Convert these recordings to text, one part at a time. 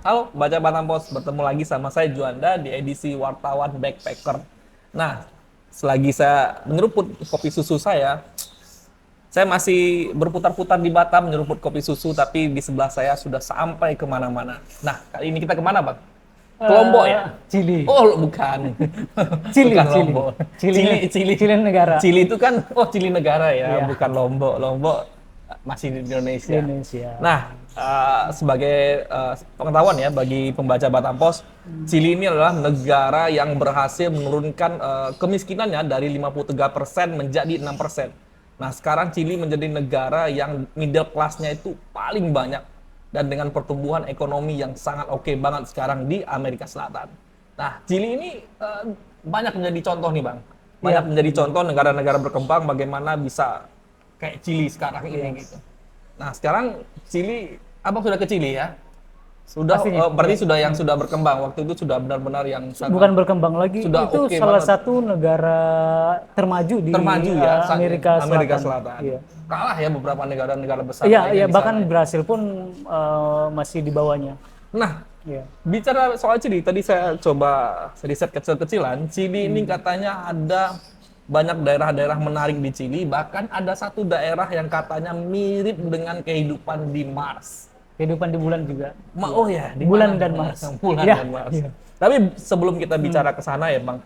Halo, baca Batam Pos, bertemu lagi sama saya Juanda di edisi Wartawan Backpacker. Nah, selagi saya menyeruput kopi susu saya masih berputar-putar di Batam menyeruput kopi susu, tapi di sebelah saya sudah sampai kemana-mana. Nah, kali ini kita kemana, Bang? Ke Lombok ya? Chili. Oh, bukan. Chili, Bukan Chili. Lombok. Chili, Chili. Chili negara. Chili itu kan, Chili negara ya, Iya. bukan Lombok. Lombok masih di Di Indonesia. Indonesia. Nah, sebagai pengetahuan ya bagi pembaca Batam Pos, Chili ini adalah negara yang berhasil menurunkan kemiskinannya dari 53% menjadi 6%. Nah, sekarang Chili menjadi negara yang middle class-nya itu paling banyak dan dengan pertumbuhan ekonomi yang sangat oke banget sekarang di Amerika Selatan. Nah, Chili ini banyak menjadi contoh nih, Bang. Banyak Iya. menjadi contoh negara-negara berkembang bagaimana bisa kayak Chili sekarang ini gitu. Nah, sekarang Chili, Abang sudah ke Chili ya? Sudah, Pastinya. berarti sudah yang sudah berkembang. Waktu itu sudah benar-benar yang sangat Bukan berkembang lagi, sudah itu oke salah banget. satu negara termaju di Termaju ya, Amerika Selatan. Selatan. Iya. Kalah ya beberapa negara-negara besar Iya, lainnya iya, di bahkan sana ya. Brasil pun masih di bawahnya. Nah, Iya. bicara soal Chili, tadi saya coba riset kecil-kecilan. Chili ini katanya ada banyak daerah-daerah menarik di Chili, bahkan ada satu daerah yang katanya mirip dengan kehidupan di Mars. Kehidupan di bulan juga. Oh ya, di Bulan mana? dan Mars. Bulan Iya, dan Mars. iya. Tapi sebelum kita bicara ke sana ya, Bang,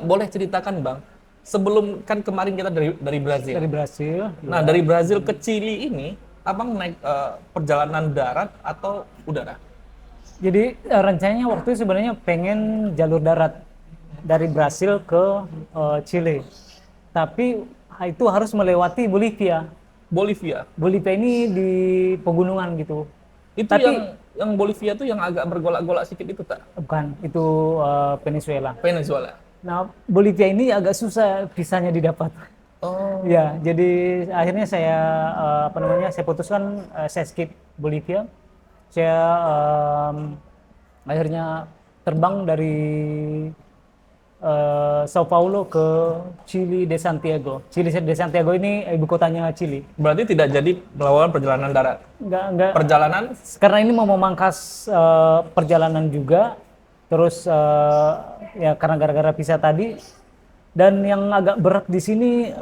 boleh ceritakan, Bang, sebelum kan kemarin kita dari Brazil. Dari Brasil. Nah, dari Brazil ke Chili ini, Abang naik perjalanan darat atau udara? Jadi rencananya waktu itu sebenarnya pengen jalur darat dari Brasil ke Chile. Tapi itu harus melewati Bolivia. Bolivia. Bolivia ini di pegunungan gitu. Itu Tapi yang Bolivia tuh yang agak bergolak-golak sedikit itu tak? bukan, itu Venezuela. Venezuela. Nah, Bolivia ini agak susah visanya didapat. Oh, Ya, jadi akhirnya saya saya putuskan saya skip Bolivia. Saya akhirnya terbang dari Sao Paulo ke Chile de Santiago. Chile de Santiago ini ibu kotanya Chile. berarti tidak jadi melakukan perjalanan darat. Enggak, Perjalanan karena ini mau memangkas perjalanan juga. Terus ya karena gara-gara visa tadi, dan yang agak berat di sini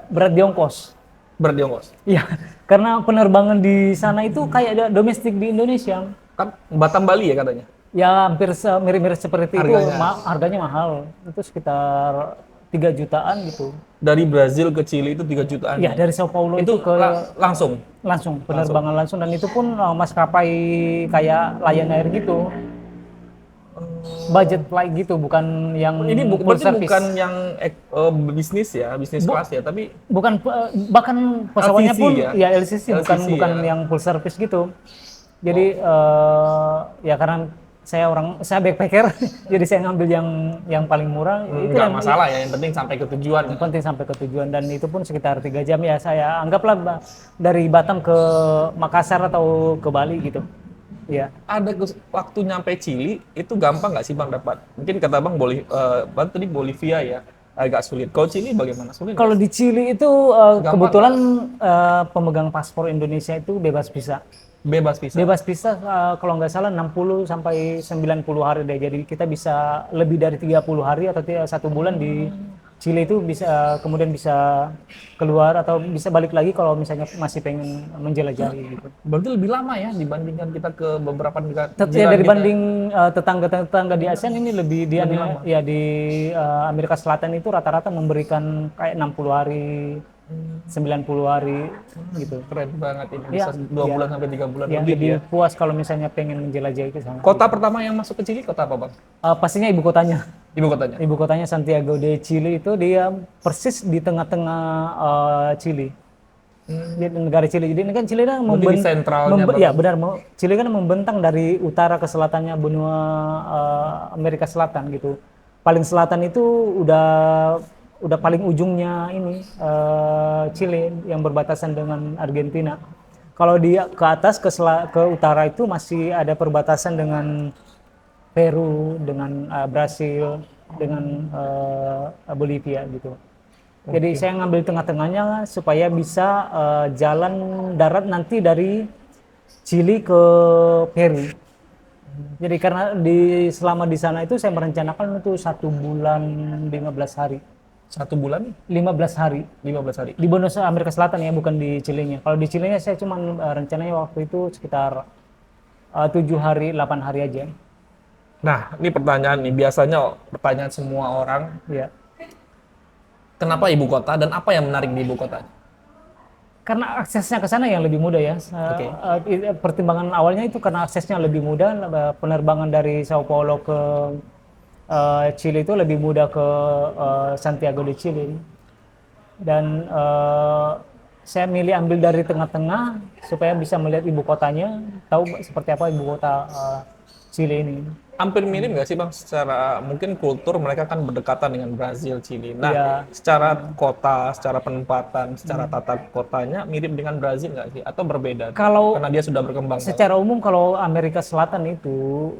berat di ongkos. berdiongkos. Iya, karena penerbangan di sana itu kayak ada domestik di Indonesia. Kan Batam Bali ya katanya. Ya hampir mirip-mirip seperti itu, Harganya. harganya mahal. Itu sekitar 3 jutaan gitu. Dari Brazil ke Chili itu 3 jutaan. Ya dari Sao Paulo Itu itu ke langsung. langsung penerbangan langsung, dan itu pun maskapai kayak Lion Air gitu. Budget flight gitu, bukan yang Ini full berarti service. bukan yang bisnis ya, bisnis kelas ya, tapi Bukan bahkan pesawatnya LCC pun ya? ya LCC, bukan LCC bukan ya. yang full service gitu. Jadi ya karena saya backpacker jadi saya ngambil yang paling murah. Itu nggak yang masalah ya, yang penting sampai ke tujuan. yang penting sampai ke tujuan, dan itu pun sekitar 3 jam ya, saya anggaplah dari Batam ke Makassar atau ke Bali gitu. Ya. Ada waktu nyampe Chili itu gampang nggak sih Bang dapat? Mungkin kata Bang Bang tadi Bolivia ya agak sulit. Kalau Chili bagaimana? Sulit nggak? Kalau di Chili itu Gampang kebetulan pemegang paspor Indonesia itu bebas visa. Bebas visa. Bebas visa kalau nggak salah 60 sampai 90 hari deh. Jadi kita bisa lebih dari 30 hari atau 1 bulan di Chile itu bisa, kemudian bisa keluar atau bisa balik lagi kalau misalnya masih pengen menjelajahi gitu. Berarti lebih lama ya dibandingkan kita ke beberapa negara. Ya jiran dari kita. banding tetangga-tetangga di ASEAN ini lebih ya di Amerika Selatan itu rata-rata memberikan kayak 60 hari, 90 hari gitu. Keren banget ini Ya, bisa 2 bulan sampai 3 bulan Ya, lebih lebih ya. puas kalau misalnya pengen menjelajahi ke sana. Kota pertama yang masuk ke Chili kota apa Bang? Pastinya ibu kotanya. Ibu kotanya. Ibu kotanya Santiago de Chile, itu dia persis di tengah-tengah Chile. Di negara Chile. Jadi ini kan Chile kan Berarti di sentralnya banget. ya benar, Chile kan membentang dari utara ke selatannya benua Amerika Selatan gitu. Paling selatan itu udah paling ujungnya ini Chile yang berbatasan dengan Argentina. Kalau dia ke atas ke utara itu masih ada perbatasan dengan Peru, dengan Brasil, dengan Bolivia gitu. Jadi saya ngambil tengah-tengahnya supaya bisa jalan darat nanti dari Chili ke Peru. Jadi karena selama di sana itu saya merencanakan itu 1 bulan 15 hari. 1 bulan 15 hari 15 hari. di Bonus Amerika Selatan ya, bukan di Chile-nya. Kalau di Chile-nya saya cuma rencananya waktu itu sekitar 7 hari 8 hari aja. Nah, ini pertanyaan nih, biasanya pertanyaan semua orang, Ya. kenapa ibu kota dan apa yang menarik di ibu kota? Karena aksesnya ke sana yang lebih mudah ya. Oke. Pertimbangan awalnya itu karena aksesnya lebih mudah. Penerbangan dari Sao Paulo ke Chile itu lebih mudah ke Santiago de Chile. Dan saya milih ambil dari tengah-tengah supaya bisa melihat ibu kotanya, tahu seperti apa ibu kota Chile ini. Hampir mirip nggak sih Bang, secara mungkin kultur mereka kan berdekatan dengan Brazil, Chili. Nah, Iya. secara kota, secara penempatan, secara tata kotanya mirip dengan Brazil nggak sih? Atau berbeda? Kalau Karena dia sudah berkembang. secara umum kalau Amerika Selatan itu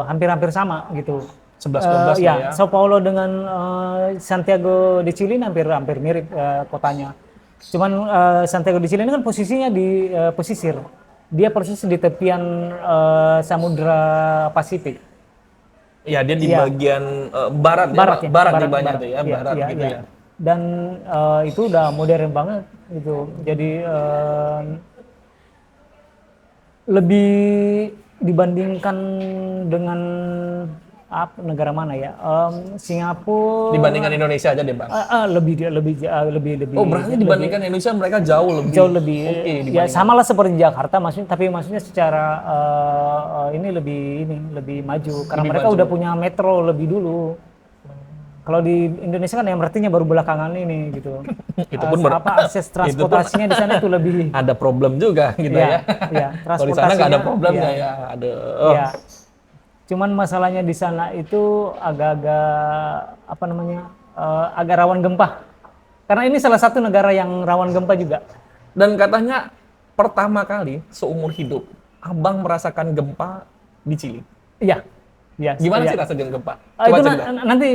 hampir-hampir sama gitu. 11-12 lah ya. Sao Paulo dengan Santiago de Chile hampir mirip kotanya. Cuman Santiago de Chile ini kan posisinya di pesisir. Dia persis di tepian Samudra Pasifik. Ya, dia di Iya. bagian barat, Barat ya, ya, barat di banyak barat. tuh ya, Iya, barat iya, gitu iya. ya. Dan itu udah modern banget gitu. Jadi lebih dibandingkan dengan negara mana ya? Singapura. Dibandingkan Indonesia aja deh Bang. Lebih. Oh, berarti dibandingkan Indonesia mereka jauh lebih. Jauh lebih. Oke, Ya dibandingkan. sama lah seperti Jakarta, maksudnya secara ini lebih maju karena Lebih mereka maju. udah punya metro lebih dulu. Kalau di Indonesia kan MRT-nya baru belakangan ini gitu. Itu pun Akses transportasinya di sana itu lebih. ada problem juga gitu Iya, ya. iya, Kalau di sana nggak ada transportasinya, problemnya iya. ya. Ada. Iya. Cuman masalahnya di sana itu agak-agak apa namanya? Agak rawan gempa. Karena ini salah satu negara yang rawan gempa juga. Dan katanya pertama kali seumur hidup Abang merasakan gempa di Chili. Iya. Iya. Gimana iya. sih rasanya gempa? Itu Coba cerita. nanti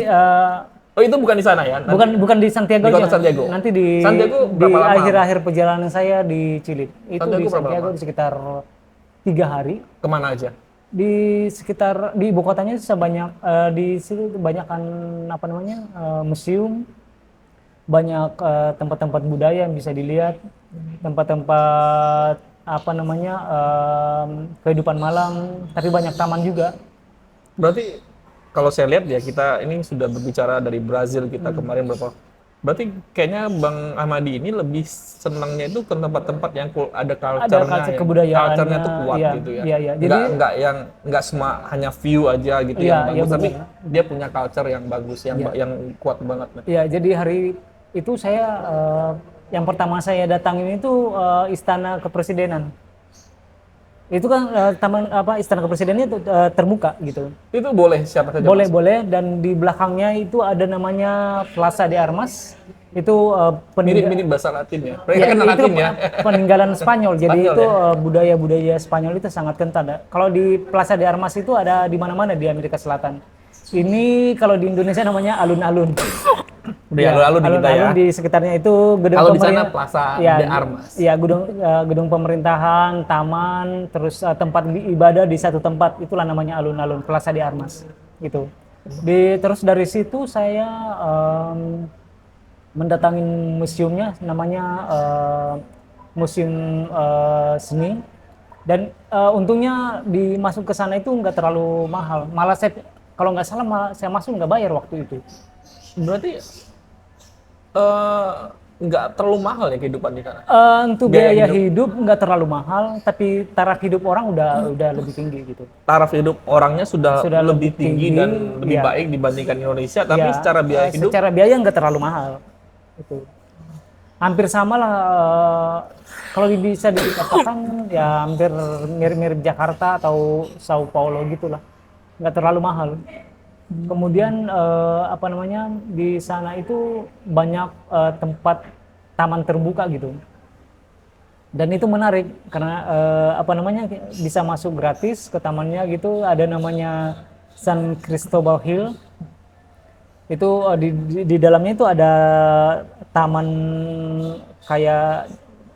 Oh, itu bukan di sana ya? Nanti- bukan di Santiago. Di kota Santiago. Nanti Santiago di berapa lama? akhir-akhir perjalanan saya di Chile. Itu Santiago di berapa Santiago lama? di sekitar 3 hari. Kemana aja? Di ibu kotanya sebanyak di situ kebanyakan apa namanya museum, banyak tempat-tempat budaya yang bisa dilihat, tempat-tempat apa namanya kehidupan malam, tapi banyak taman juga. Berarti kalau saya lihat ya, kita ini sudah berbicara dari Brazil kita kemarin berapa. Berarti kayaknya Bang Ahmadi ini lebih senangnya itu ke tempat-tempat yang ada culture-nya, culture ya. kebudayaannya, Culture-nya tuh kuat iya, gitu ya. iya, iya. Jadi- Nggak semua hanya view aja gitu Iya, yang iya, bagus, tapi benar. dia punya culture yang bagus, yang kuat banget. Ya, jadi hari itu saya yang pertama saya datangin itu Istana Kepresidenan. Itu kan Istana Kepresidenannya itu, terbuka gitu. Itu boleh siapa saja masuk? Boleh, dan di belakangnya itu ada namanya Plaza de Armas. Itu Mirip-mirip bahasa Latin ya. Mereka ya, kan itu Latin ya. peninggalan Spanyol. Jadi Spanyol itu ya? budaya-budaya Spanyol itu sangat kental. Kalau di Plaza de Armas itu ada di mana-mana di Amerika Selatan. Ini kalau di Indonesia namanya alun-alun. Udah ya, lalu di kita ya. Alun-alun di sekitarnya itu gedung Kalau di sana pemerintah. Plaza Ya, de Armas. Ya, gedung pemerintahan, taman, terus tempat ibadah di satu tempat, itulah namanya alun-alun, Plaza de Armas. Gitu. Terus dari situ saya mendatangin museumnya, namanya Museum Seni. Dan untungnya masuk ke sana itu nggak terlalu mahal. Malah kalau nggak salah saya masuk nggak bayar waktu itu. Berarti nggak terlalu mahal ya kehidupan di sana. Untuk biaya hidup nggak terlalu mahal, tapi taraf hidup orang udah lebih tinggi gitu. Taraf hidup orangnya sudah lebih tinggi tinggi, dan lebih iya. baik dibandingkan Indonesia, tapi Ya, secara biaya hidup secara biaya nggak terlalu mahal. Itu hampir sama lah. Kalau bisa dikatakan ya hampir mirip-mirip Jakarta atau Sao Paulo gitulah, nggak terlalu mahal. Kemudian di sana itu banyak tempat taman terbuka gitu, dan itu menarik karena bisa masuk gratis ke tamannya gitu. Ada namanya San Cristobal Hill. Itu di dalamnya itu ada taman kayak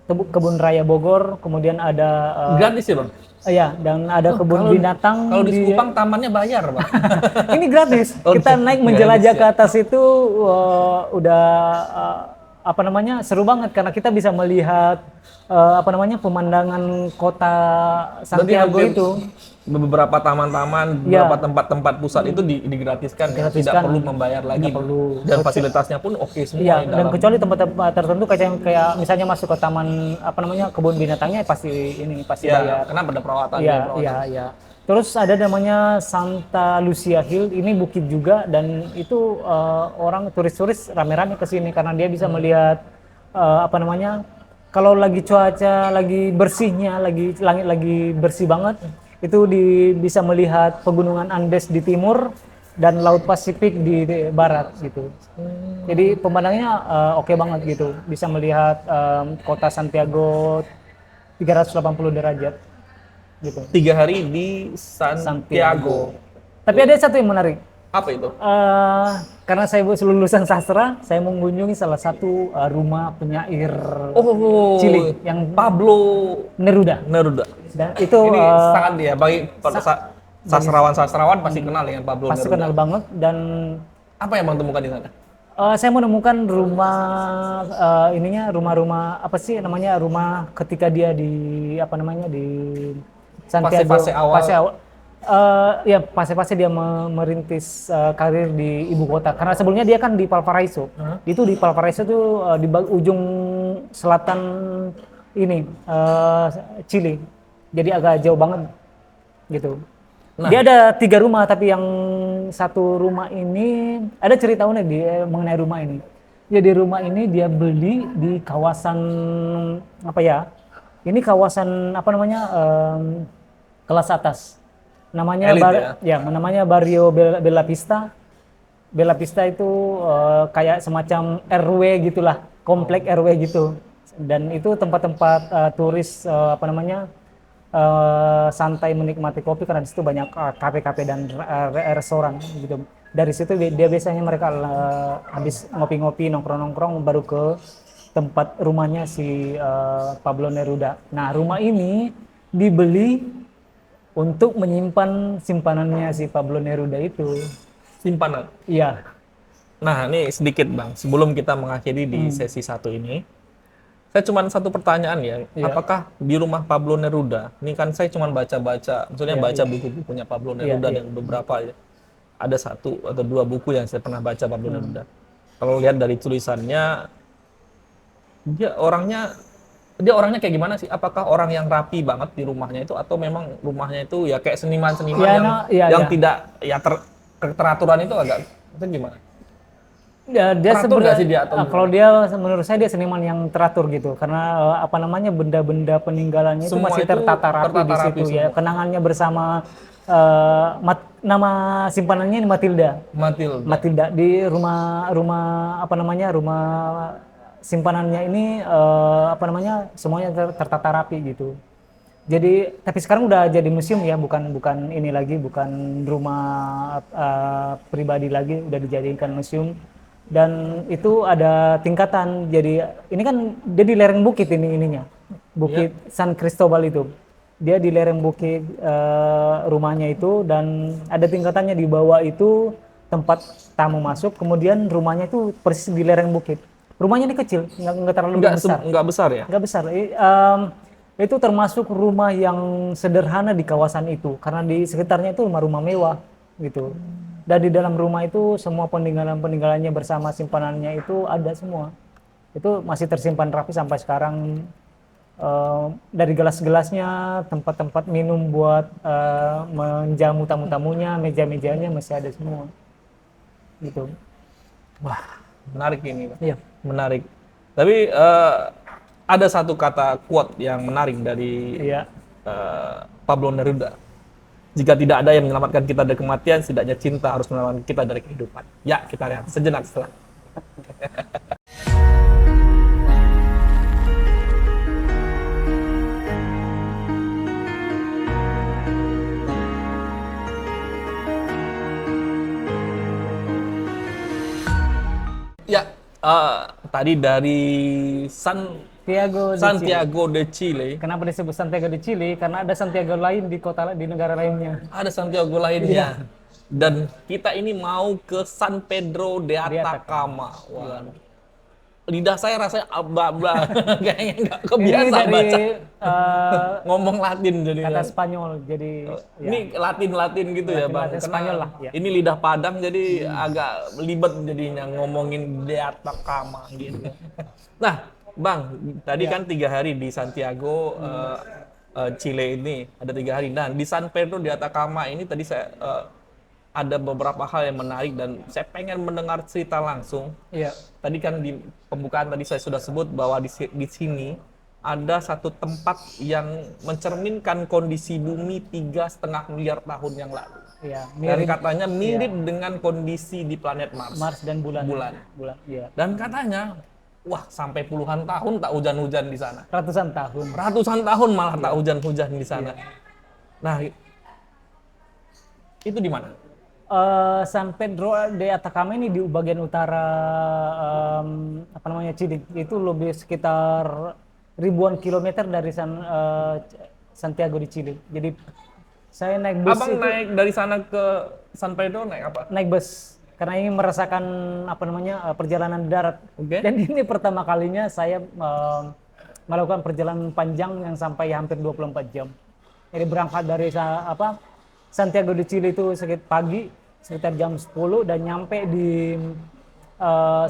kebun raya Bogor, kemudian ada gratis ya Bang? Iya, dan ada kebun binatang. Kalau di Sekupang tamannya bayar, Pak. Ini gratis. Oh, Kita naik gratis menjelajah ya. ke atas itu udah apa namanya seru banget karena kita bisa melihat apa namanya pemandangan kota Santiago Berarti itu. beberapa taman-taman, Iya. beberapa tempat-tempat pusat itu digratiskan, ya? Tidak Digratiskan. perlu membayar lagi. Nggak perlu. Dan fasilitasnya pun oke semua Iya, di dan dalam. kecuali tempat-tempat tertentu kayak misalnya masuk ke taman apa namanya kebun binatangnya pasti bayar. Ya, karena ada perawatan. Iya, perawatan. iya, iya. Terus ada namanya Santa Lucia Hill, ini bukit juga dan itu orang turis-turis rame-rame ke sini karena dia bisa melihat apa namanya kalau lagi cuaca lagi bersihnya, lagi langit lagi bersih banget, itu bisa melihat pegunungan Andes di timur dan Laut Pasifik di barat gitu. Jadi pemandangannya oke banget gitu, bisa melihat kota Santiago 380 derajat gitu. 3 hari di Santiago. Tapi ada satu yang menarik. Apa itu? Karena saya lulusan sastra, saya mengunjungi salah satu rumah penyair Oh, Chili yang Pablo Neruda. Neruda. Dan itu Ini sangat dia bagi sastrawan pasti kenal dengan Pablo pasti Neruda. kenal banget dan Apa yang Bang temukan di sana? saya menemukan rumah rumah-rumah apa sih namanya rumah ketika dia di apa namanya di Santiago Fase-fase awal. Ya fase-fase dia merintis karir di ibu kota karena sebelumnya dia kan di Valparaiso. Itu di Valparaiso tuh di ujung selatan ini Chili. Jadi agak jauh banget gitu. Dia ada 3 rumah tapi yang satu rumah ini ada cerita unik mengenai rumah ini. Jadi rumah ini dia beli di kawasan apa ya? Ini kawasan apa namanya kelas atas. Namanya Elit, namanya Barrio Bella Vista. Bella Vista itu kayak semacam RW gitulah, komplek RW gitu. Dan itu tempat-tempat turis apa namanya santai menikmati kopi karena di situ banyak kafe-kafe dan restoran gitu. Dari situ dia biasanya mereka habis ngopi-ngopi, nongkrong-nongkrong baru ke tempat rumahnya si Pablo Neruda. Nah, rumah ini dibeli untuk menyimpan simpanannya si Pablo Neruda itu. Simpanan. Iya. Nah, ini sedikit Bang, sebelum kita mengakhiri di sesi 1 ini. Saya cuma satu pertanyaan ya, apakah di rumah Pablo Neruda, ini kan saya cuma baca-baca, maksudnya baca buku-bukunya Pablo Neruda dan beberapa ya, ada 1 atau 2 buku yang saya pernah baca Pablo Neruda. Kalau lihat dari tulisannya, dia orangnya kayak gimana sih? Apakah orang yang rapi banget di rumahnya itu, atau memang rumahnya itu ya kayak seniman-seniman yang tidak ya keteraturan itu agak itu gimana? Ya, dia Teratur nggak sih dia atau kalau dia menurut saya dia seniman yang teratur gitu karena apa namanya benda-benda peninggalannya itu Semua masih itu tertata rapi di tertata situ rapi ya. Kenangannya bersama nama simpanannya Matilda. Matilda di rumah apa namanya rumah simpanannya ini apa namanya semuanya tertata rapi gitu. Jadi tapi sekarang udah jadi museum ya, bukan ini lagi, bukan rumah pribadi lagi, udah dijadikan museum. Dan itu ada tingkatan. Jadi ini kan dia di lereng bukit ininya. Bukit San Cristobal itu. Dia di lereng bukit rumahnya itu dan ada tingkatannya di bawah itu tempat tamu masuk, kemudian rumahnya itu persis di lereng bukit. Rumahnya ini kecil, nggak terlalu besar. Nggak besar ya? Nggak besar. Itu termasuk rumah yang sederhana di kawasan itu karena di sekitarnya itu rumah-rumah mewah gitu. Dan di dalam rumah itu semua peninggalan-peninggalannya bersama simpanannya itu ada semua. Itu masih tersimpan rapi sampai sekarang. Dari gelas-gelasnya, tempat-tempat minum buat menjamu tamu-tamunya, meja-mejanya masih ada semua. Gitu. Wah, menarik ini, Pak. Iya. Menarik. Tapi ada satu kata quote yang menarik dari Pablo Neruda. Jika tidak ada yang menyelamatkan kita dari kematian, setidaknya cinta harus menyelamatkan kita dari kehidupan. Ya, kita lihat sejenak setelah. Ya, tadi dari San Santiago de Chile. Santiago de Chile. Kenapa disebut Santiago de Chile? Karena ada Santiago lain di negara lainnya. Ada Santiago lainnya. Dan kita ini mau ke San Pedro de Atacama. Wah. Lidah saya rasanya aba-aba. Kayaknya nggak Ini kebiasa dari baca. Ngomong Latin jadi. kata Spanyol, jadi Ini Latin gitu ya, Bang. Latin Karena Spanyol lah, ya. ini lidah Padang jadi agak libet jadinya ngomongin de Atacama gitu. Nah, Bang, tadi kan 3 hari di Santiago Chile ini ada 3 hari. Nah, di San Pedro di Atacama ini tadi saya ada beberapa hal yang menarik dan saya pengen mendengar cerita langsung. Iya. Tadi kan di pembukaan tadi saya sudah sebut bahwa di sini ada satu tempat yang mencerminkan kondisi bumi 3,5 miliar tahun yang lalu. Iya, Dan katanya mirip dengan kondisi di planet Mars. Mars dan bulan. Bulan. Iya. Dan katanya, wah sampai puluhan tahun tak hujan-hujan di sana. Ratusan tahun. Ratusan tahun malah tak hujan-hujan di sana. Nah, itu di mana? San Pedro de Atacama ini di bagian utara Chile. Itu lebih sekitar ribuan kilometer dari Santiago de Chile. Jadi saya naik bus. Abang naik dari sana ke San Pedro naik apa? Naik bus karena ingin merasakan perjalanan darat. Oke. Dan ini pertama kalinya saya melakukan perjalanan panjang yang sampai hampir 24 jam. Jadi berangkat dari Santiago de Chile itu sekitar jam 10 dan nyampe di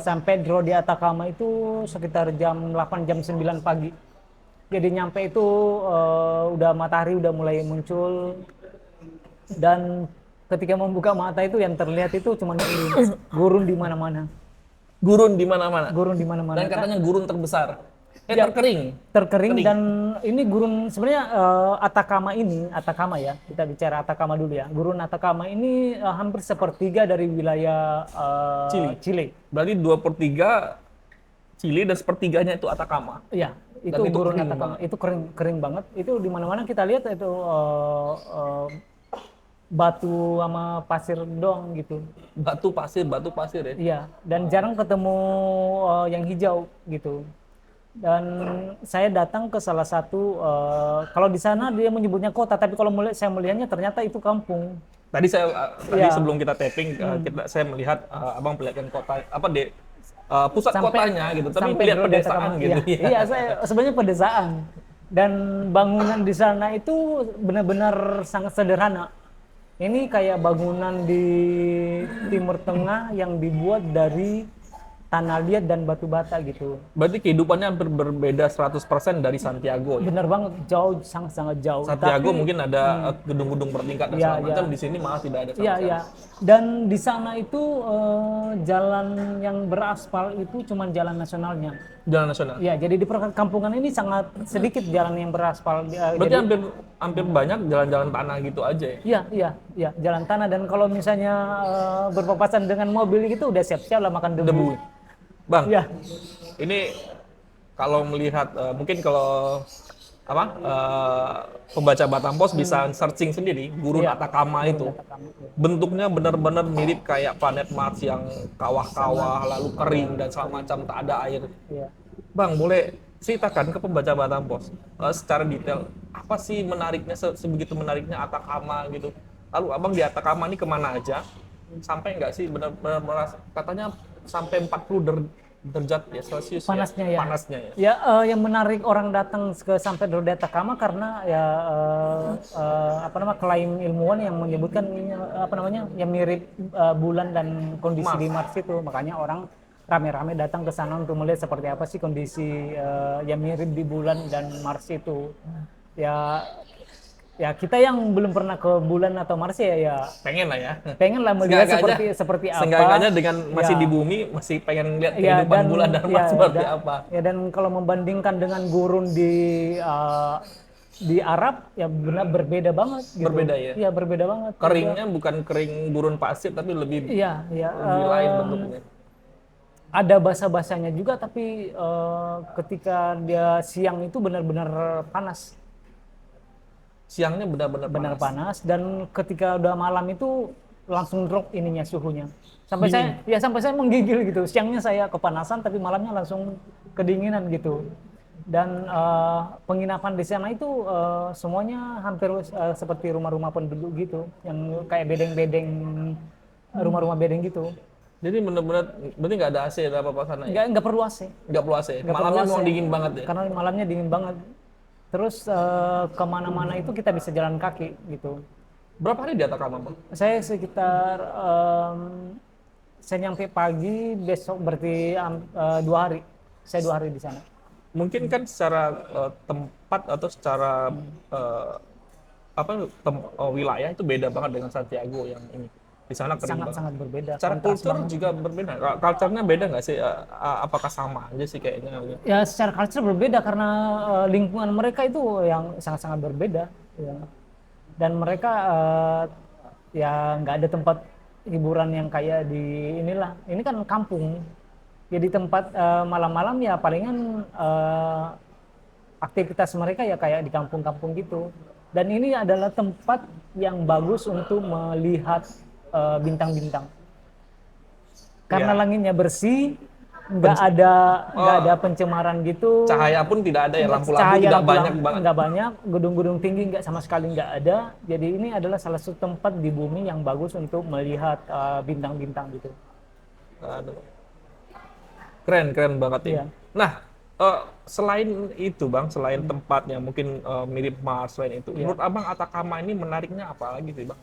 San Pedro di Atacama itu sekitar jam 8 jam 9 pagi. Jadi nyampe itu udah matahari udah mulai muncul dan ketika membuka mata itu yang terlihat itu cuma gurun di mana-mana. Gurun di mana-mana. Gurun di mana-mana. Dan katanya gurun terbesar. Ya, terkering. Terkering dan ini gurun sebenarnya Atacama ya. Kita bicara Atacama dulu ya. Gurun Atacama ini hampir sepertiga dari wilayah Chile. Berarti 2/3 Chile dan sepertiganya itu Atacama. Iya, itu Dan itu gurun kering Atacama. banget. Itu kering banget. Itu di mana-mana kita lihat itu batu sama pasir dong gitu. Batu pasir ya. Iya, dan jarang ketemu yang hijau gitu. Dan saya datang ke salah satu, kalau di sana dia menyebutnya kota, tapi kalau saya melihatnya ternyata itu kampung. Tadi Iya. sebelum kita taping saya melihat Abang perlihatkan kota pusat kotanya gitu, tapi sampai melihat Pedro de pedesaan Atacama. gitu. Iya, saya sebenarnya pedesaan. Dan bangunan di sana itu benar-benar sangat sederhana. Ini kayak bangunan di Timur Tengah yang dibuat dari tanah liat dan batu bata gitu. Berarti kehidupannya hampir berbeda 100% dari Santiago. Ya? Bener banget, jauh, sangat-sangat jauh. Santiago Tapi, mungkin ada gedung-gedung bertingkat dan Iya, segala macam, iya. di sini malah tidak ada sama Iya, sekali. iya. Dan di sana itu jalan yang beraspal itu cuma jalan nasionalnya. Jalan nasional. Iya, jadi di perkampungan ini sangat sedikit jalan yang beraspal. Berarti hampir banyak jalan-jalan tanah gitu aja ya? Iya, jalan tanah. Dan kalau misalnya berpapasan dengan mobil gitu udah siap-siap lah makan debu. Bang, Iya. ini kalau melihat mungkin kalau pembaca Batam Pos bisa searching sendiri gurun Iya. Atacama itu. Bentuknya benar-benar mirip kayak planet Mars yang kawah-kawah lalu kering dan segala macam, tak ada air. Iya. Bang, boleh ceritakan ke pembaca Batam Pos secara detail apa sih menariknya, sebegitu menariknya Atacama gitu. Lalu Abang di Atacama ini kemana aja? Sampai nggak sih benar-benar katanya sampai 40 derajat ya Celcius Panasnya ya? ya. Panasnya ya. Ya, yang menarik orang datang ke San Pedro de Atacama karena ya klaim ilmuwan yang menyebutkan yang mirip bulan dan kondisi di Mars itu. Makanya orang rame-rame datang ke sana untuk melihat seperti apa sih kondisi yang mirip di bulan dan Mars itu. Ya kita yang belum pernah ke bulan atau Mars ya Pengen lah ya. pengen lah melihat Seenggaknya- seperti apa. Seenggaknya dengan masih Ya. di bumi masih pengen lihat Ya, kehidupan bulan dan Mars seperti apa. Ya, dan kalau membandingkan dengan gurun di Arab ya benar berbeda banget gitu. Berbeda ya? Iya, berbeda banget. Keringnya bukan kering gurun pasir tapi lebih Iya, lain bentuknya. ada basa-basanya juga tapi ketika dia siang itu benar-benar panas. Siangnya benar-benar Benar panas. panas dan ketika udah malam itu langsung drop ininya suhunya. Sampai saya menggigil gitu. Siangnya saya kepanasan tapi malamnya langsung kedinginan gitu. Dan penginapan di sana itu semuanya hampir seperti rumah-rumah penduduk gitu, yang kayak bedeng-bedeng, rumah-rumah bedeng gitu. Jadi bener-bener berarti nggak ada AC ada apa-apa sana ya? Nggak perlu AC, Nggak perlu AC. nggak perlu Malamnya AC, memang dingin banget ya. karena malamnya dingin banget. Terus kemana-mana itu kita bisa jalan kaki gitu. Berapa hari di Atacama, Bang? Saya sekitar saya nyampe pagi, besok berarti 2 hari. Saya 2 hari di sana. Mungkin kan secara tempat atau secara wilayah itu beda banget dengan Santiago yang ini. Di sana kering banget. Sangat-sangat berbeda. Secara kontras kultur banget. juga berbeda. Culture-nya beda nggak sih? Apakah sama aja sih kayaknya? Ya secara culture berbeda karena lingkungan mereka itu yang sangat-sangat berbeda. Ya. Dan mereka ya nggak ada tempat hiburan yang kayak di inilah. Ini kan kampung. Jadi tempat malam-malam ya palingan aktivitas mereka ya kayak di kampung-kampung gitu. Dan ini adalah tempat yang bagus untuk melihat bintang-bintang. Karena Ya. langitnya bersih, nggak ada pencemaran gitu. Cahaya pun tidak ada ya, lampu-lampu Cahaya tidak lampu-lampu banyak banget. nggak banyak, gedung-gedung tinggi nggak sama sekali nggak ada. Jadi ini adalah salah satu tempat di bumi yang bagus untuk melihat bintang-bintang gitu. Aduh. Keren banget ini. Iya. Nah, selain itu Bang, selain tempatnya mungkin mirip Mars, selain itu, Iya. menurut Abang Atacama ini menariknya apa lagi sih Bang?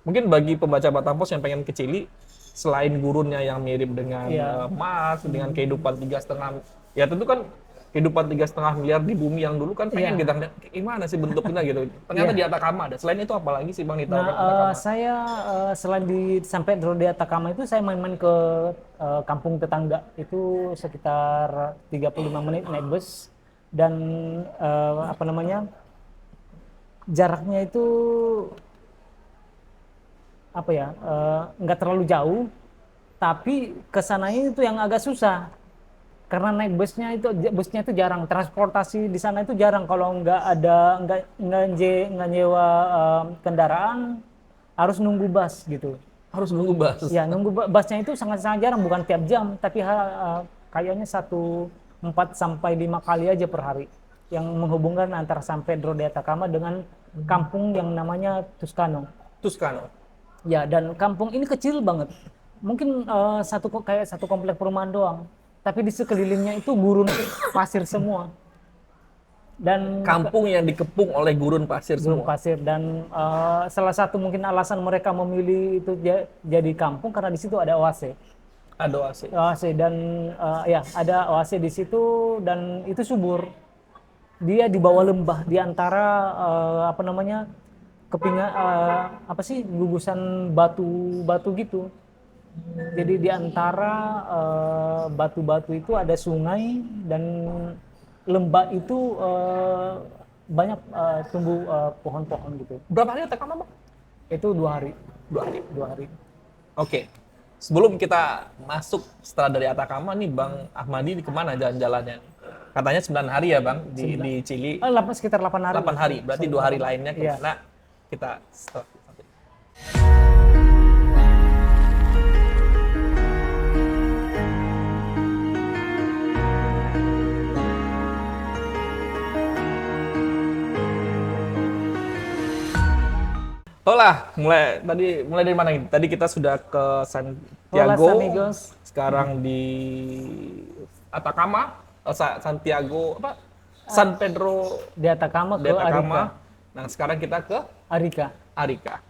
Mungkin bagi pembaca Batam Pos yang pengen ke Chili, selain gurunnya yang mirip dengan Iya. Mars, dengan kehidupan 3,5, ya tentu kan kehidupan 3,5 miliar di bumi yang dulu kan pengen Iya. kita lihat gimana sih bentuknya gitu. Ternyata Iya. di Atacama ada. Selain itu apa lagi sih Bang ditawarkan Nah, Atacama? saya selain sampai di Atacama itu saya main-main ke kampung tetangga itu sekitar 35 menit naik bus dan apa namanya jaraknya itu apa ya nggak terlalu jauh tapi kesananya itu yang agak susah karena naik busnya itu jarang, transportasi di sana itu jarang. Kalau nggak nyewa kendaraan harus nunggu bus gitu. Harus nunggu bus. Ya, nunggu busnya itu sangat-sangat jarang, bukan tiap jam, tapi kayaknya 4 sampai 5 kali aja per hari yang menghubungkan antara San Pedro de Atacama dengan kampung yang namanya Tuscano. Tuscano. Ya, dan kampung ini kecil banget. Mungkin kayak satu komplek perumahan doang, tapi di sekelilingnya itu gurun pasir semua. Dan Kampung yang dikepung oleh gurun pasir gurun semua. pasir dan salah satu mungkin alasan mereka memilih itu jadi kampung karena di situ ada oase. Ada AC. Oase dan ya ada oase di situ dan itu subur. Dia di bawah lembah di antara apa namanya kepingan apa sih gugusan batu-batu gitu. Jadi di antara batu-batu itu ada sungai dan lembah itu banyak tumbuh pohon-pohon gitu. Berapa hari Atacama Bang? Itu 2 hari. 2 hari. 2 hari. Oke. Sebelum kita masuk setelah dari Atacama nih Bang Ahmadi kemana jalan-jalannya? Katanya 9 hari ya Bang di Chili. Sekitar 8 hari. 8 hari. Berarti 2 hari lainnya Iya. kemana? Kita stop. Hola, mulai dari mana ini? Tadi kita sudah ke Santiago, Hola, amigos. sekarang di Atacama, Santiago apa? San Pedro Di Atacama de ke Atacama. Nah, sekarang kita ke Arica. Arica.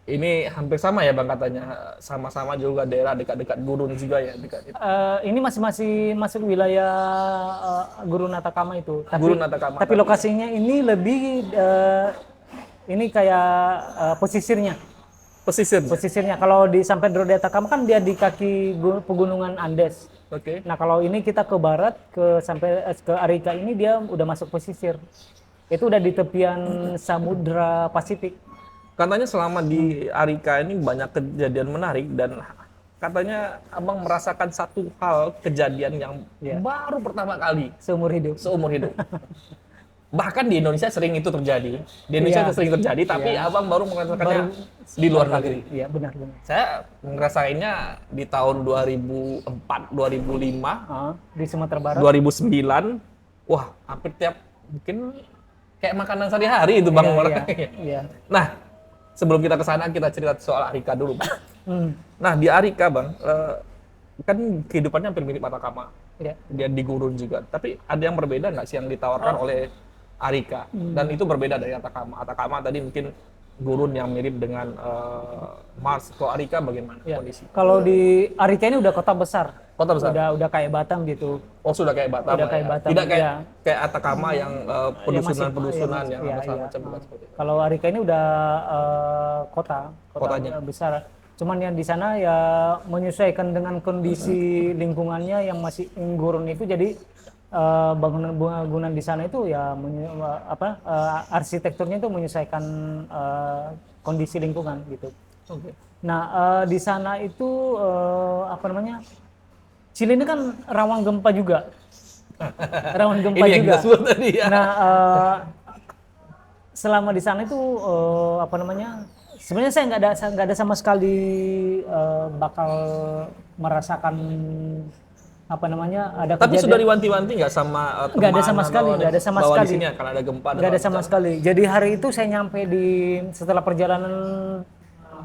Ini hampir sama ya Bang katanya, sama-sama juga daerah dekat-dekat gurun juga ya dekat itu. Ini masih masuk wilayah Gurun Atacama itu. Gurun Atacama. Tapi lokasinya ini lebih ini kayak pesisirnya. Pesisir. Pesisirnya kalau di San Pedro de Atacama kan dia di kaki pegunungan Andes. Oke. Nah, kalau ini kita ke barat sampai ke Arica ini dia udah masuk pesisir. Itu udah di tepian Samudra Pasifik. Katanya selama di Arica ini banyak kejadian menarik dan katanya Abang merasakan satu hal kejadian yang Iya. baru pertama kali Seumur hidup. seumur hidup. Bahkan di Indonesia sering itu terjadi. Di Indonesia Iya. sering terjadi, tapi Iya. abang baru merasakannya Baru di luar negeri. Iya, benar. Saya ngerasainnya di tahun 2004, 2005, Di Sumatera Barat. 2009. Wah, hampir tiap mungkin kayak makanan sehari-hari itu bang Iya, orangnya. iya. Nah, sebelum kita ke sana kita cerita soal Arika dulu, Bang. Hmm. Nah, di Arika, Bang, kan kehidupannya hampir mirip Atakama. Iya. Dia di gurun juga. Tapi ada yang berbeda nggak sih yang ditawarkan oleh Arika? Dan itu berbeda dari Atakama. Atakama tadi mungkin gurun yang mirip dengan Mars. Kalau Arika bagaimana Iya. kondisi? Kalau di Arika ini udah kota besar. Kota besar? Udah kayak Batam gitu. Oh, sudah kayak Batam. Udah lah kayak ya. Batam, Tidak kayak iya. kayak Atakama yang pedusunan-pedusunan masih- yang iya, macam iya. bukan seperti itu. Kalau Arika ini udah kota Kotanya. besar. Cuman yang di sana ya menyesuaikan dengan kondisi lingkungannya yang masih gurun itu, jadi bangunan-bangunan di sana itu ya arsitekturnya itu menyesuaikan kondisi lingkungan gitu. Oke. Nah, di sana itu Chili ini kan rawan gempa juga. Rawan gempa Ini yang juga. kita sebut tadi ya. Nah, selama di sana itu sebenarnya saya nggak ada sama sekali bakal merasakan ada Tapi kejadian. sudah diwanti-wanti nggak sama teman? Nggak ada sama sekali, bahwa nggak ada sama bahwa sekali. di sini akan ada gempa dan Nggak ada segala sama macam? sekali. Jadi hari itu saya nyampe setelah perjalanan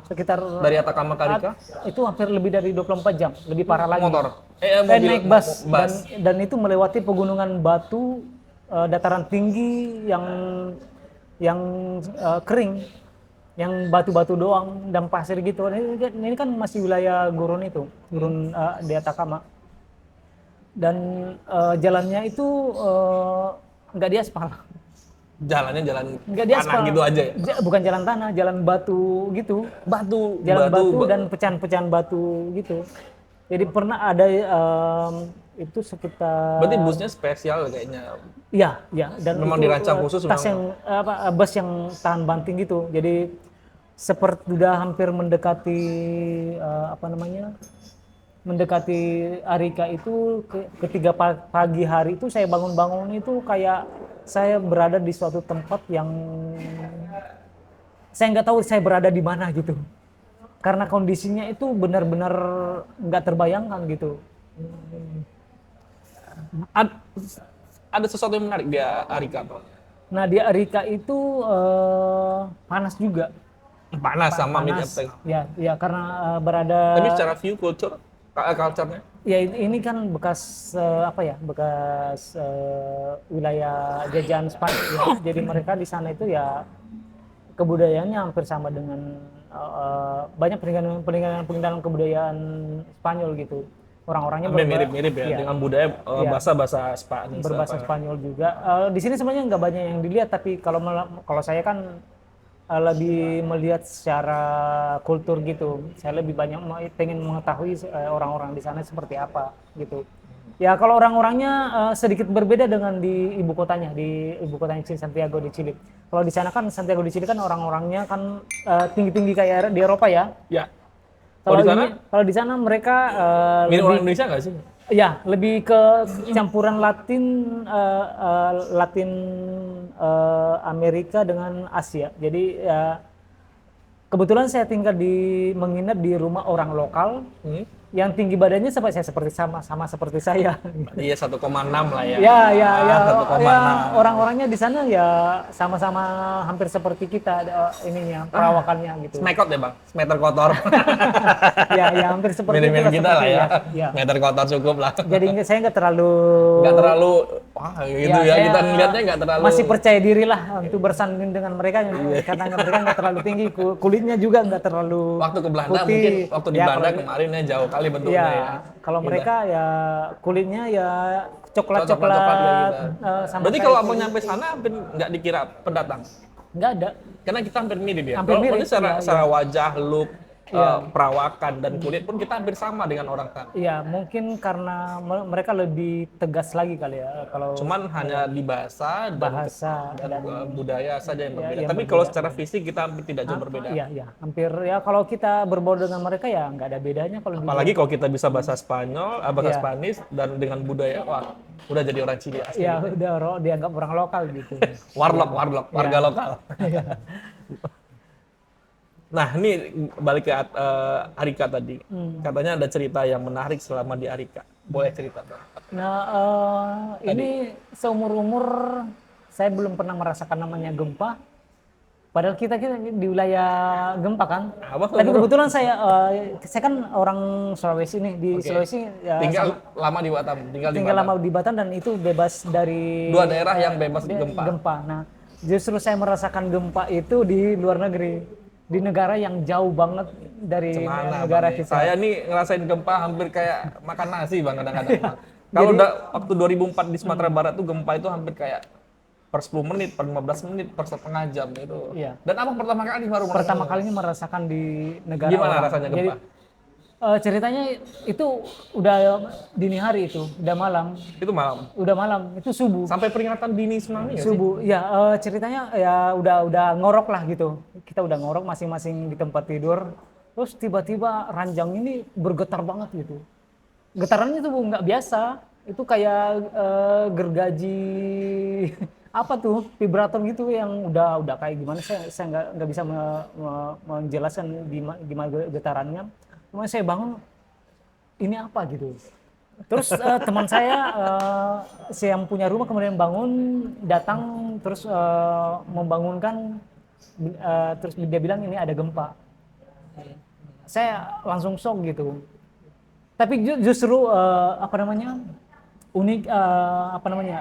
sekitar Dari Atakama ke Arika? itu hampir lebih dari 24 jam, lebih parah lagi. Motor? Saya naik bus, Bus. dan itu melewati pegunungan batu, dataran tinggi yang kering, yang batu-batu doang dan pasir gitu. Ini kan masih wilayah gurun itu, gurun di Atakama. Dan jalannya itu nggak diaspal. Jalannya jalan Nggak diaspal. tanah gitu aja ya? Bukan jalan tanah, jalan batu gitu. Jalan batu dan pecahan-pecahan batu gitu. Jadi pernah ada itu sekitar. Berarti busnya spesial kayaknya. Iya, dan Memang itu, dirancang khusus tas memang. yang bus yang tahan banting gitu. Jadi seperti sudah hampir mendekati mendekati Arika itu ketika pagi hari itu saya bangun-bangun itu kayak saya berada di suatu tempat yang saya nggak tahu saya berada di mana gitu. Karena kondisinya itu benar-benar nggak terbayangkan gitu. Ada sesuatu yang menarik di Arika, Bang? Nah, di Arika itu panas juga. Panas sama Panas. Midnight. Ya karena berada. Tapi secara view culture-nya? Ya ini kan bekas bekas wilayah jajahan Spanyol ya. Jadi mereka di sana itu ya kebudayaannya hampir sama dengan banyak peninggalan kebudayaan Spanyol gitu. Orang-orangnya Mirip-mirip ya, iya, dengan budaya Iya. bahasa Spanyol. berbahasa Spanyol juga. Di sini sebenarnya nggak banyak yang dilihat, tapi kalau saya kan lebih melihat secara kultur gitu. Saya lebih banyak pengen mengetahui orang-orang di sana seperti apa gitu. Ya kalau orang-orangnya sedikit berbeda dengan di ibu kotanya Chile, Santiago de Chile. Kalau di sana kan Santiago de Chile kan orang-orangnya kan tinggi-tinggi kayak di Eropa ya. Ya. Kalau di sana? Kalau di sana mereka Mirip orang Indonesia nggak sih? ya lebih ke campuran Latin Amerika dengan Asia. Jadi kebetulan saya menginap di rumah orang lokal yang tinggi badannya sama seperti saya. Iya 1,6 lah ya. Ya, 1,6. orang-orangnya di sana ya sama-sama hampir seperti kita perawakannya gitu. Smekot ya bang, meter kotor. ya hampir seperti Mirip-mirip kita lah ya. Ya. Meter kotor cukup lah. Jadi saya nggak terlalu wah gitu ya, saya kita ngeliatnya nggak terlalu. masih percaya diri lah untuk bersanding dengan mereka karena mereka nggak terlalu tinggi, kulitnya juga nggak terlalu Waktu ke Belanda putih. mungkin waktu di Ya, Belanda kalau- kemarin ya jauh kali bentuknya ya. Kalau Gitu. mereka ya kulitnya ya coklat Coklat-coklat kayak gitu. sama Berarti kayak kalau kulit. abang nyampe sana hampir nggak dikira pendatang. nggak ada. Karena kita hampir mirip ya. Hampir Kalau mirip, ini secara iya. wajah, look, perawakan dan kulit pun kita hampir sama dengan orang sana. Iya, mungkin karena mereka lebih tegas lagi kali ya kalau Cuman hanya di bahasa bahasa dan budaya saja yang berbeda. yang Tapi kalau secara fisik kita hampir tidak jauh berbeda. Iya, iya, hampir ya kalau kita berbaur dengan mereka ya nggak ada bedanya kalau Apalagi kalau kita bisa bahasa Spanyol, bahasa Spanish dan dengan budaya, wah udah jadi orang Chili asli. ya udah dianggap orang lokal gitu. Warlock, warga lokal. Nah, ini balik ke Arika tadi. Katanya ada cerita yang menarik selama di Arika. Boleh cerita, Bang? Nah, ini seumur-umur saya belum pernah merasakan namanya gempa. Padahal kita di wilayah gempa kan. Tapi kebetulan saya kan orang Sulawesi nih di Sulawesi. Tinggal lama di Batam. Tinggal lama di Batam dan itu bebas dari dua daerah yang bebas gempa. Nah, justru saya merasakan gempa itu di luar negeri. Di negara yang jauh banget dari negara kita. Saya nih ngerasain gempa hampir kayak makan nasi Bang kadang-kadang. Kalau udah waktu 2004 di Sumatera Barat tuh gempa itu hampir kayak per 10 menit, per 15 menit, per setengah jam itu. Iya. Dan abang pertama kalinya merasakan di negara gimana orang. rasanya gempa? Jadi, ceritanya itu udah dini hari itu, udah malam. Itu malam. Udah malam, itu subuh. Sampai peringatan dini tsunami nggak sih? Subuh, ya ceritanya ya udah ngorok lah gitu. Kita udah ngorok masing-masing di tempat tidur. Terus tiba-tiba ranjang ini bergetar banget gitu. Getarannya tuh nggak biasa. Itu kayak gergaji apa tuh vibrator gitu yang udah kayak gimana saya nggak bisa menjelaskan gimana getarannya. Cuma saya bangun ini apa gitu. Terus teman saya yang punya rumah kemudian bangun datang terus membangunkan terus dia bilang ini ada gempa. Saya langsung shock gitu. Tapi justru apa namanya unik apa namanya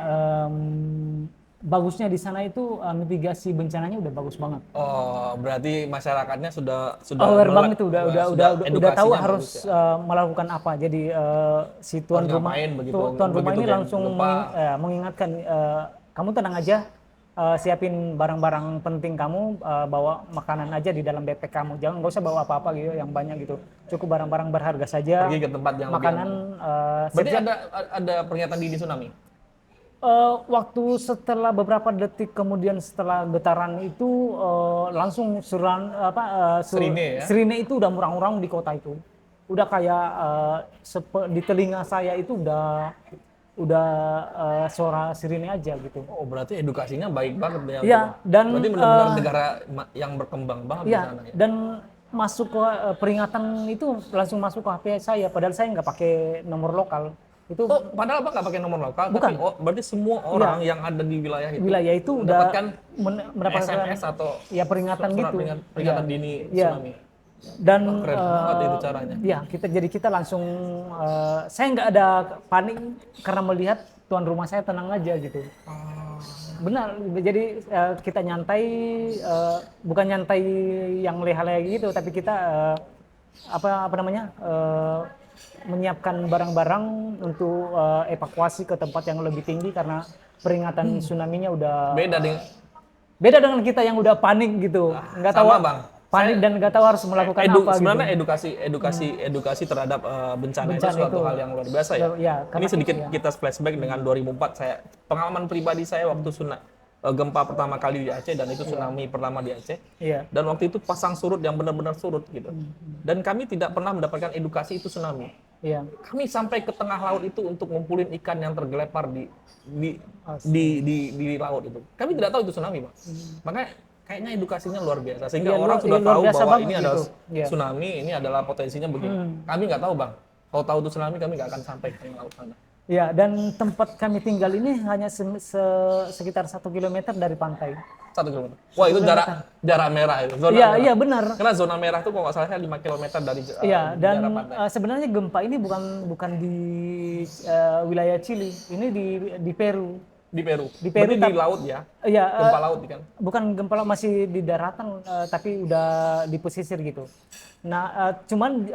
bagusnya di sana itu mitigasi bencananya udah bagus banget. Oh, berarti masyarakatnya sudah aware banget itu udah tahu harus melakukan apa. Jadi si tuan rumah ini langsung mengingatkan kamu tenang aja, siapin barang-barang penting kamu, bawa makanan aja di dalam backpack kamu. Nggak usah bawa apa-apa gitu yang banyak gitu. Cukup barang-barang berharga saja. Pergi ke tempat yang makanan. Berarti ada pernyataan dini tsunami. Waktu setelah beberapa detik kemudian setelah getaran itu langsung sirine itu udah murang-murang di kota itu. Udah kayak di telinga saya itu udah suara sirine aja gitu. Oh, berarti edukasinya baik banget ya. Iya, dan berarti benar-benar negara yang berkembang banget di sana ya. Dan masuk ke peringatan itu langsung masuk ke HP saya padahal saya nggak pakai nomor lokal. Itu padahal nggak pakai nomor lokal, bukan. Tapi berarti semua orang yang ada di wilayah itu mendapatkan SMS atau peringatan gitu, peringatan dini tsunami. Dan keren banget itu caranya. Ya, kita langsung saya nggak ada panik karena melihat tuan rumah saya tenang aja gitu. Benar, jadi kita nyantai, bukan nyantai yang leha-leha gitu, tapi kita apa namanya menyiapkan barang-barang untuk evakuasi ke tempat yang lebih tinggi karena peringatan tsunami-nya udah beda dengan kita yang udah panik gitu, nggak tahu Bang. Panik dan nggak tahu harus melakukan apa. Sebenarnya gitu. edukasi terhadap bencana itu suatu hal yang luar biasa ya. Ini sedikit kita flashback dengan 2004 pengalaman pribadi saya waktu gempa pertama kali di Aceh dan itu tsunami pertama di Aceh. Dan waktu itu pasang surut yang benar-benar surut gitu. Dan kami tidak pernah mendapatkan edukasi itu tsunami. Kami sampai ke tengah laut itu untuk ngumpulin ikan yang tergelepar di laut itu. Kami tidak tahu itu tsunami, Mas. Makanya kayaknya edukasinya luar biasa sehingga orang sudah tahu bahwa ini adalah tsunami, ini adalah potensinya begini. Kami nggak tahu, Bang. Kalau tahu itu tsunami kami nggak akan sampai ke laut sana. Ya, dan tempat kami tinggal ini hanya sekitar 1 kilometer dari pantai. 1 kilometer. Wah, itu jarak merah itu. Iya, benar. Karena zona merah itu kalau nggak salah 5 kilometer dari dan sebenarnya gempa ini bukan di wilayah Chili. Ini di Peru. Di Peru. Berarti di laut ya? Iya. Gempa laut kan? Bukan gempa laut, masih di daratan, tapi udah di pesisir gitu. Nah, cuman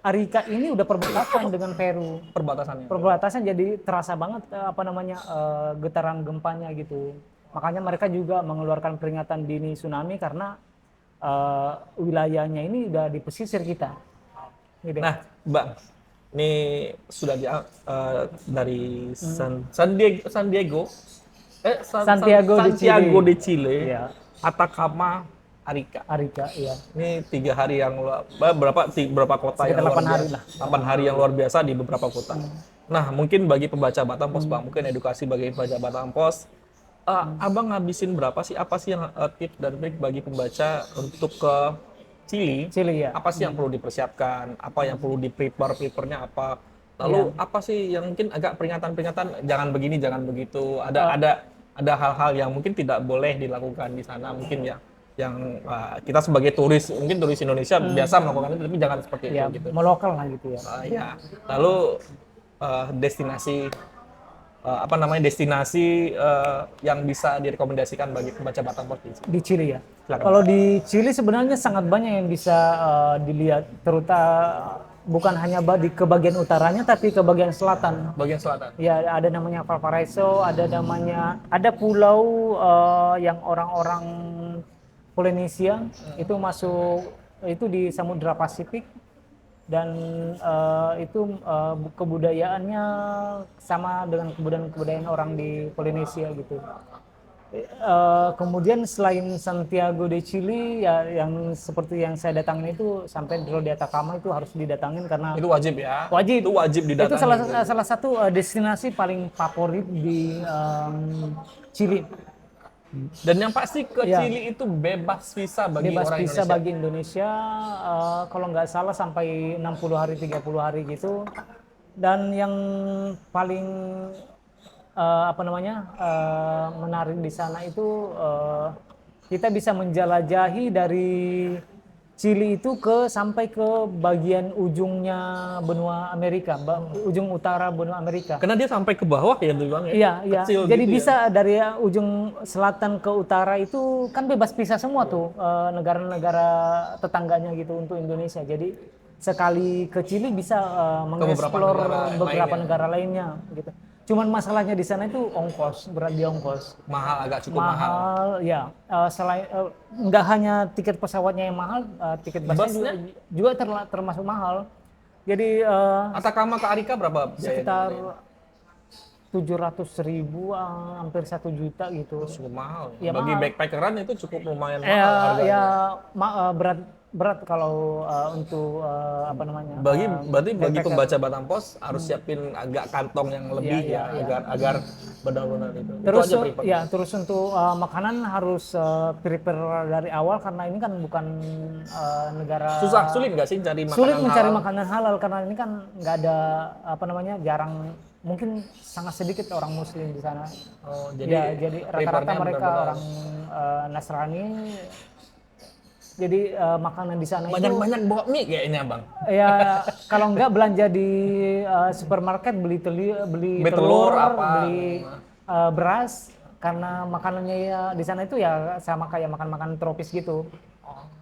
Arica ini udah perbatasan dengan Peru. Perbatasan jadi terasa banget getaran gempanya gitu. Makanya mereka juga mengeluarkan peringatan dini tsunami karena wilayahnya ini udah di pesisir kita. Gitu. Nah, Bang, ini sudah dari San Diego, Santiago de Chile, Iya. Atacama, Arica. Arica, ya. Ini 3 hari yang berapa kota Sekitar yang luar 8 hari biasa? lah. 8 hari yang luar biasa di beberapa kota. Nah, mungkin bagi pembaca Batam Pos, Bang, mungkin edukasi bagi pembaca Batam Pos. Abang ngabisin berapa sih? Apa sih yang tips dan trik bagi pembaca untuk ke Chili? Chile ya. Apa sih yang perlu dipersiapkan? Apa yang perlu di-prepare-nya apa? Lalu apa sih yang mungkin agak peringatan-peringatan jangan begini, jangan begitu. Ada hal-hal yang mungkin tidak boleh dilakukan di sana mungkin ya. Yang kita sebagai turis, mungkin turis Indonesia biasa melakukan itu, tapi jangan seperti Ya, itu gitu. melokal lah gitu ya. Ya. Lalu destinasi destinasi yang bisa direkomendasikan bagi pembaca Batam Pos Di Chili ya. Silakan. Kalau di Chili sebenarnya sangat banyak yang bisa dilihat, terutama bukan hanya ke bagian utaranya, tapi ke bagian selatan. bagian selatan. Ya, ada namanya Valparaiso, ada pulau yang orang-orang Polinesia itu masuk itu di Samudra Pasifik, dan itu kebudayaannya sama dengan kebudayaan orang di Polinesia gitu. Kemudian selain Santiago de Chile ya, yang seperti yang saya datangin itu sampai Pedro de Atacama itu harus didatangin karena Itu wajib ya. wajib. Itu wajib didatangi. Itu salah satu destinasi paling favorit di Chili. Dan yang pasti ke Ya. Chili itu bebas visa bagi Bebas orang visa Indonesia. bagi Indonesia, kalau nggak salah sampai 60 hari 30 hari gitu. Dan yang paling menarik di sana itu kita bisa menjelajahi dari Chili itu sampai ke bagian ujungnya benua Amerika, ujung utara benua Amerika. Karena dia sampai ke bawah ya tuh Bang ya. Iya, iya. Kecil Jadi gitu bisa dari ujung selatan ke utara itu kan bebas visa semua tuh negara-negara tetangganya gitu untuk Indonesia. Jadi sekali ke Chili bisa mengeksplor beberapa negara lainnya gitu. Cuman masalahnya di sana itu ongkos, berat di ongkos. Mahal, agak cukup mahal. Ya. Selain nggak hanya tiket pesawatnya yang mahal, tiket busnya juga termasuk mahal. Jadi Atacama ke Arica berapa biaya? sekitar 700.000, hampir 1 juta gitu. Cukup mahal. Ya, Bagi mahal. backpackeran itu cukup lumayan mahal harganya. Ya, berat kalau untuk Berarti bagi pembaca Batam Pos harus siapin agak kantong yang lebih Iya, iya. agar benar-benar itu. Terus Itu aja prepare. ya, terus untuk makanan harus prepare dari awal karena ini kan bukan negara Sulit nggak sih cari makanan sulit mencari halal? makanan halal karena ini kan nggak ada jarang, mungkin sangat sedikit orang Muslim di sana. Oh, Jadi rata-rata prepare-nya mereka benar-benar orang Nasrani. Jadi makanan di sana itu banyak-banyak bawa mie kayaknya Bang. ya kalau enggak belanja di supermarket beli Telur, apa? beli beras, karena makanannya ya di sana itu ya sama kayak makan tropis gitu.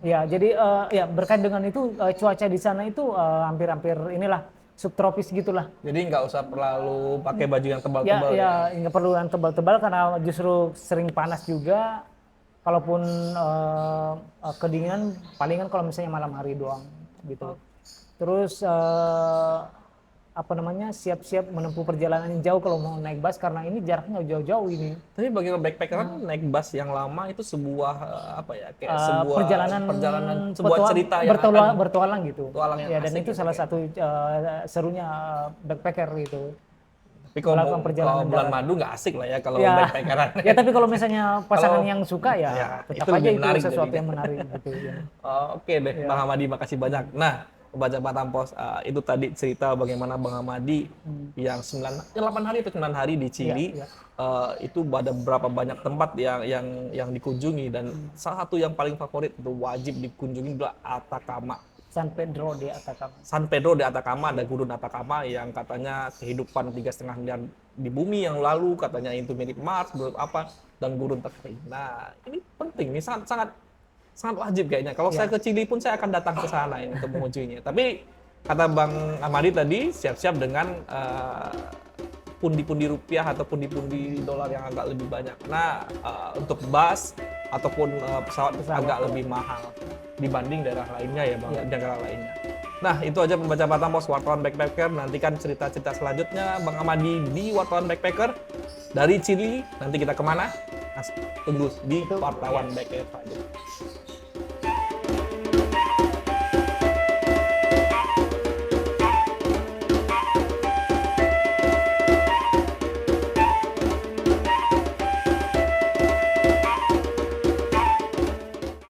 Ya, jadi ya berkait dengan itu cuaca di sana itu hampir-hampir inilah subtropis gitulah. Jadi nggak usah terlalu pakai baju yang Ya, tebal-tebal. ya nggak perlu yang tebal-tebal karena justru sering panas juga. Kalaupun kedinginan palingan kalau misalnya malam hari doang gitu. Terus siap-siap menempuh perjalanan yang jauh kalau mau naik bus karena ini jaraknya jauh-jauh ini. Tapi bagi backpacker naik bus yang lama itu sebuah sebuah perjalanan sebuah cerita yang bertualang gitu. Petualang yang Ya, dan asik itu gitu, salah kayak. satu serunya backpacker gitu. Tapi kalau melakukan perjalanan kalau bulan darat. madu nggak asik lah ya kalau Ya, backpackeran. ya tapi kalau misalnya pasangan Kalau- yang suka ya, ya, tetap itu aja lebih itu menarik sesuatu jadinya. yang menarik gitu ya. Oke deh, Bang Hamadi, makasih banyak. Nah, pembaca Batam Pos, itu tadi cerita bagaimana Bang Hamadi yang 8 hari atau 9 hari di Chili, Iya, itu ada beberapa banyak tempat yang dikunjungi, dan salah satu yang paling favorit itu wajib dikunjungi adalah Atacama. San Pedro de Atacama. San Pedro de Atacama, ada gurun Atacama yang katanya kehidupan 3,5 miliar di bumi yang lalu, katanya itu mirip Mars, apa, dan gurun terkering. Nah, ini penting, ini sangat wajib kayaknya. Kalau saya ke Chili pun saya akan datang ke sana ini untuk mengunjunginya. Tapi kata Bang Amadi tadi, siap-siap dengan pundi-pundi rupiah atau pundi-pundi dolar yang agak lebih banyak. Nah, untuk bus ataupun pesawat agak lebih mahal dibanding daerah lainnya ya Bang, daerah lainnya. Nah, itu aja pembaca Batam Pos Wartawan Backpacker. Nantikan cerita-cerita selanjutnya Bang Amadi di Wartawan Backpacker. Dari Chili, nanti kita kemana? Tunggu di Wartawan Backpacker.